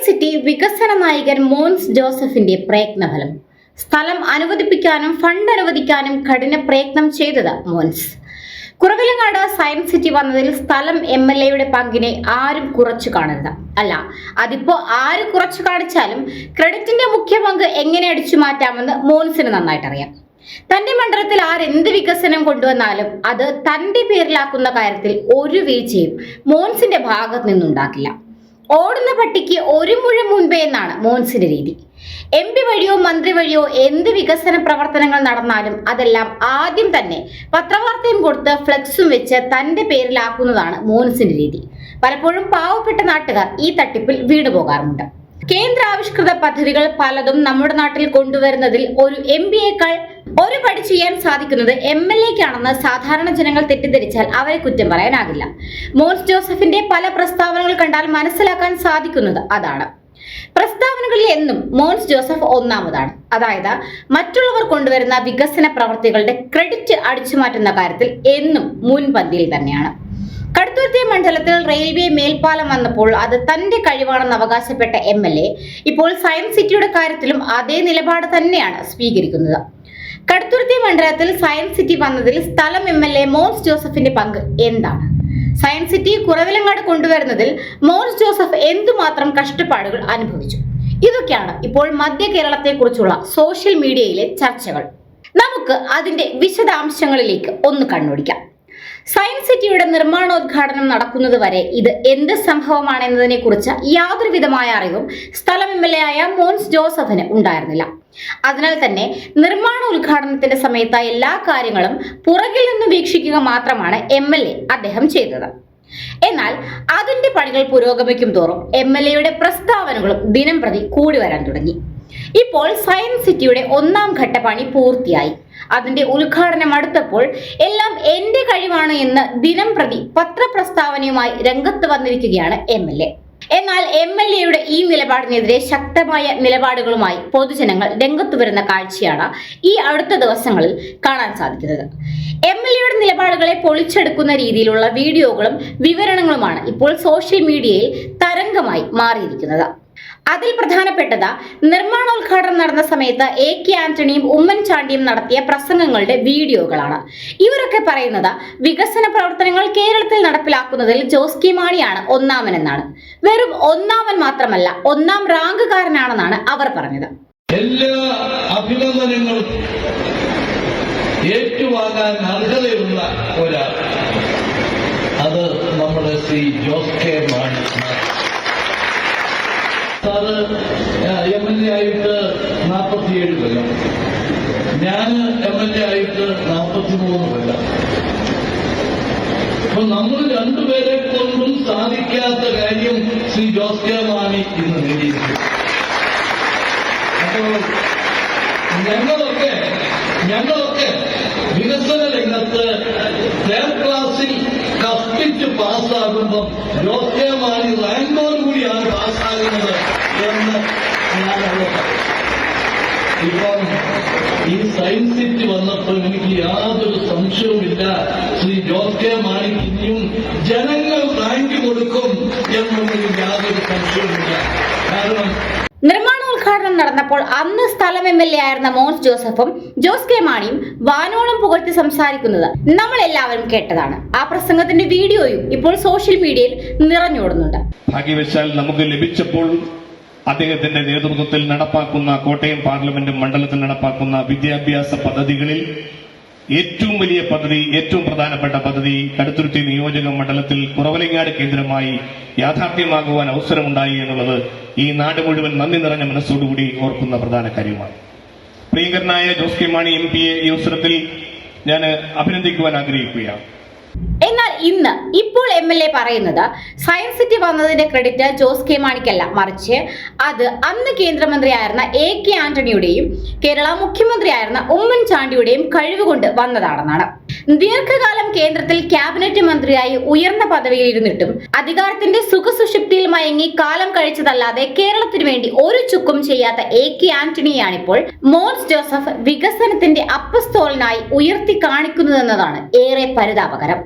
City വികസന നായകൻ മോൻസ് ജോസഫിന്റെ പ്രയത്നഫലം. സ്ഥലം അനുവദിപ്പിക്കാനും ഫണ്ട് അനുവദിക്കാനും കഠിന പ്രയത്നം ചെയ്തത് മോൻസ്. കുറവിലങ്ങാട് സയൻസ് സിറ്റി വന്നതിൽ സ്ഥലം MLAയുടെ പങ്കിനെ ആരും കുറച്ചു കാണരുത്. അല്ല, അതിപ്പോ ആര് കുറച്ചു കാണിച്ചാലും ക്രെഡിറ്റിന്റെ മുഖ്യ പങ്ക് എങ്ങനെ അടിച്ചു മാറ്റാമെന്ന് മോൻസിന് നന്നായിട്ട് അറിയാം. തന്റെ മണ്ഡലത്തിൽ ആരെന്ത് വികസനം കൊണ്ടുവന്നാലും അത് തന്റെ പേരിലാക്കുന്ന കാര്യത്തിൽ ഒരു വീഴ്ചയും മോൻസിന്റെ ഭാഗത്ത് നിന്നുണ്ടാക്കില്ല. ഓടുന്ന പട്ടിക്ക് ഒരു മുഴം മുൻപേ എന്നാണ് മോൻസിന്റെ രീതി. MP വഴിയോ മന്ത്രി വഴിയോ എന്ത് വികസന പ്രവർത്തനങ്ങൾ നടന്നാലും അതെല്ലാം ആദ്യം തന്നെ പത്രവാർത്തയും കൊടുത്ത് ഫ്ലെക്സും വെച്ച് തന്റെ പേരിലാക്കുന്നതാണ് മോൻസിന്റെ രീതി. പലപ്പോഴും പാവപ്പെട്ട നാട്ടുകാർ ഈ തട്ടിപ്പിൽ വീണുപോകാറുണ്ട്. കേന്ദ്ര ആവിഷ്കൃത പദ്ധതികൾ പലതും നമ്മുടെ നാട്ടിൽ കൊണ്ടുവരുന്നതിൽ ഒരു MPയേക്കാൾ ഒരു പടി ചെയ്യാൻ സാധിക്കുന്നത് MLAക്കാണെന്ന് സാധാരണ ജനങ്ങൾ തെറ്റിദ്ധരിച്ചാൽ അവരെ കുറ്റം പറയാനാകില്ല. മോൻസ് ജോസഫിന്റെ പല പ്രസ്താവനകൾ കണ്ടാൽ മനസ്സിലാക്കാൻ സാധിക്കുന്നത് അതാണ്. പ്രസ്താവനകളിൽ എന്നും മോൻസ് ജോസഫ് ഒന്നാമതാണ്. അതായത് മറ്റുള്ളവർ കൊണ്ടുവരുന്ന വികസന പ്രവർത്തികളുടെ ക്രെഡിറ്റ് അടിച്ചുമാറ്റുന്ന കാര്യത്തിൽ എന്നും മുൻപന്തിയിൽ തന്നെയാണ്. കടുത്തുരുത്തി മണ്ഡലത്തിൽ റെയിൽവേ മേൽപ്പാലം വന്നപ്പോൾ അത് തന്റെ കഴിവാണെന്ന് അവകാശപ്പെട്ട MLA ഇപ്പോൾ സയൻസ് സിറ്റിയുടെ കാര്യത്തിലും അതേ നിലപാട് തന്നെയാണ് സ്വീകരിക്കുന്നത്. കടുത്തുരുത്തി മണ്ഡലത്തിൽ സയൻസ് സിറ്റി വന്നതിൽ സ്ഥലം MLA മോൻസ് ജോസഫിന്റെ പങ്ക് എന്താണ്? സയൻസ് സിറ്റി കുറവിലങ്ങാട് കൊണ്ടുവരുന്നതിൽ മോൻസ് ജോസഫ് എന്തുമാത്രം കഷ്ടപ്പാടുകൾ അനുഭവിച്ചു? ഇതൊക്കെയാണ് ഇപ്പോൾ മധ്യ കേരളത്തെ കുറിച്ചുള്ള സോഷ്യൽ മീഡിയയിലെ ചർച്ചകൾ. നമുക്ക് അതിന്റെ വിശദാംശങ്ങളിലേക്ക് ഒന്ന് കണ്ണോടിക്കാം. സയൻസ് സിറ്റിയുടെ നിർമ്മാണോദ്ഘാടനം നടക്കുന്നത് വരെ ഇത് എന്ത് സംഭവമാണെന്നതിനെ കുറിച്ച് യാതൊരു വിധമായ അറിവും സ്ഥലം MLA ആയ മോൻസ് ജോസഫിന് ഉണ്ടായിരുന്നില്ല. അതിനാൽ തന്നെ നിർമ്മാണ ഉദ്ഘാടനത്തിന്റെ സമയത്ത് എല്ലാ കാര്യങ്ങളും പുറകിൽ നിന്ന് വീക്ഷിക്കുക മാത്രമാണ് MLA അദ്ദേഹം ചെയ്തത്. എന്നാൽ അതിന്റെ പണികൾ പുരോഗമിക്കും തോറും MLAയുടെ പ്രസ്താവനകളും ദിനം പ്രതി കൂടി വരാൻ തുടങ്ങി. ഇപ്പോൾ സയൻസ് സിറ്റിയുടെ ഒന്നാം ഘട്ട പണി പൂർത്തിയായി. അതിന്റെ ഉദ്ഘാടനം അടുത്തപ്പോൾ എല്ലാം എന്റെ കഴിവാണ് എന്ന് ദിനം പ്രതി പത്രപ്രസ്താവനയുമായി രംഗത്ത് വന്നിരിക്കുകയാണ് MLA. എന്നാൽ MLAയുടെ ഈ നിലപാടിനെതിരെ ശക്തമായ നിലപാടുകളുമായി പൊതുജനങ്ങൾ രംഗത്തു വരുന്ന കാഴ്ചയാണ് ഈ അടുത്ത ദിവസങ്ങളിൽ കാണാൻ സാധിക്കുന്നത്. MLAയുടെ നിലപാടുകളെ പൊളിച്ചെടുക്കുന്ന രീതിയിലുള്ള വീഡിയോകളും വിവരണങ്ങളുമാണ് ഇപ്പോൾ സോഷ്യൽ മീഡിയയിൽ തരംഗമായി മാറിയിരിക്കുന്നത്. അതിൽ പ്രധാനപ്പെട്ടത് നിർമ്മാണോദ്ഘാടനം നടന്ന സമയത്ത് AK ആന്റണിയും ഉമ്മൻചാണ്ടിയും നടത്തിയ പ്രസംഗങ്ങളുടെ വീഡിയോകളാണ്. ഇവരൊക്കെ പറയുന്നത് വികസന പ്രവർത്തനങ്ങൾ കേരളത്തിൽ നടപ്പിലാക്കുന്നതിൽ ജോസ് കെ മാണിയാണ് ഒന്നാമനെന്നാണ്. വെറും ഒന്നാമൻ മാത്രമല്ല, ഒന്നാം റാങ്കുകാരനാണെന്നാണ് അവർ പറഞ്ഞത്. എല്ലാ അഭിനന്ദനങ്ങളും ഏറ്റുവാങ്ങാൻ അർഹതയുള്ള ഒരാൾ, അത് നമ്മുടെ Shri Jose K Mani sir. MLA ആയിട്ട് 47 കൊല്ലം, ഞാൻ MLA ആയിട്ട് 43 കൊല്ലം. അപ്പൊ നമ്മൾ രണ്ടുപേരെ കൊണ്ടും സാധിക്കാത്ത കാര്യം ശ്രീ ജോസ് കെ മാണി ഇന്ന് നേടിയിരിക്കും. അപ്പോൾ ഞങ്ങളൊക്കെ വികസന രംഗത്ത് തേർഡ് ക്ലാസ്സിൽ കഷ്ടിച്ച് പാസ്സാകുമ്പോൾ ജോസ് കെ മാണി റാങ്കോടുകൂടിയാണ് പാസ്സാകുന്നത് എന്ന് ഞാനവിടെ പറയും. ഇപ്പം ഈ സയൻസ് സിറ്റി വന്നപ്പോൾ എനിക്ക് യാതൊരു സംശയവുമില്ല, ശ്രീ ജോസ് കെ മാണിക്ക് ഇനിയും ജനങ്ങൾ റാങ്ക് കൊടുക്കും എന്നൊന്നും യാതൊരു സംശയവുമില്ല. കാരണം നിർമ്മാണോദ്ഘാടനം നടന്നപ്പോൾ അന്ന് സ്ഥലം MLA ആയിരുന്ന മോൻസ് ജോസഫും ജോസ് കെ മാണിയും വാനോളം പുകഴ്ത്തി സംസാരിക്കുന്നത് നമ്മൾ എല്ലാവരും കേട്ടതാണ്. ആ പ്രസംഗത്തിന്റെ വീഡിയോയും ഇപ്പോൾ സോഷ്യൽ മീഡിയയിൽ നിറഞ്ഞോടുന്നുണ്ട്. ഭാഗ്യവശാൽ നമുക്ക് ലഭിച്ചപ്പോൾ അദ്ദേഹത്തിന്റെ നേതൃത്വത്തിൽ നടപ്പാക്കുന്ന കോട്ടയം പാർലമെന്റ് മണ്ഡലത്തിൽ നടപ്പാക്കുന്ന വിദ്യാഭ്യാസ പദ്ധതികളിൽ ഏറ്റവും വലിയ പദ്ധതി, ഏറ്റവും പ്രധാനപ്പെട്ട പദ്ധതി കടുത്തുരുത്തി നിയോജക മണ്ഡലത്തിൽ കുറവലങ്ങാട് കേന്ദ്രമായി യാഥാർത്ഥ്യമാകുവാൻ അവസരമുണ്ടായി എന്നുള്ളത് ഈ നാട് മുഴുവൻ നന്ദി നിറഞ്ഞ മനസ്സോടുകൂടി ഓർക്കുന്ന പ്രധാന കാര്യമാണ്. പ്രിയങ്കരനായ ജോസ് കെ മാണി MPയെ ഈ അവസരത്തിൽ ഞാൻ അഭിനന്ദിക്കുവാൻ ആഗ്രഹിക്കുകയാണ്. എന്നാൽ ഇപ്പോൾ MLA പറയുന്നത് സയൻസ് സിറ്റി വന്നതിന്റെ ക്രെഡിറ്റ് ജോസ് കെ മാണിക്കല്ല, മറിച്ച് അത് അന്ന് കേന്ദ്രമന്ത്രിയായിരുന്ന AK ആന്റണിയുടെയും കേരള മുഖ്യമന്ത്രിയായിരുന്ന ഉമ്മൻചാണ്ടിയുടെയും കഴിവുകൊണ്ട് വന്നതാണെന്നാണ്. ദീർഘകാലം കേന്ദ്രത്തിൽ ക്യാബിനറ്റ് മന്ത്രിയായി ഉയർന്ന പദവിയിൽ ഇരുന്നിട്ടും അധികാരത്തിന്റെ സുഖസുഷുപ്തിയിൽ മയങ്ങി കാലം കഴിച്ചതല്ലാതെ കേരളത്തിനു വേണ്ടി ഒരു ചുക്കും ചെയ്യാത്ത AK ആന്റണിയാണിപ്പോൾ മോൻസ് ജോസഫ് വികസനത്തിന്റെ അപ്പസ്തോലനായി ഉയർത്തി കാണിക്കുന്നതെന്നതാണ് ഏറെ പരിതാപകരം.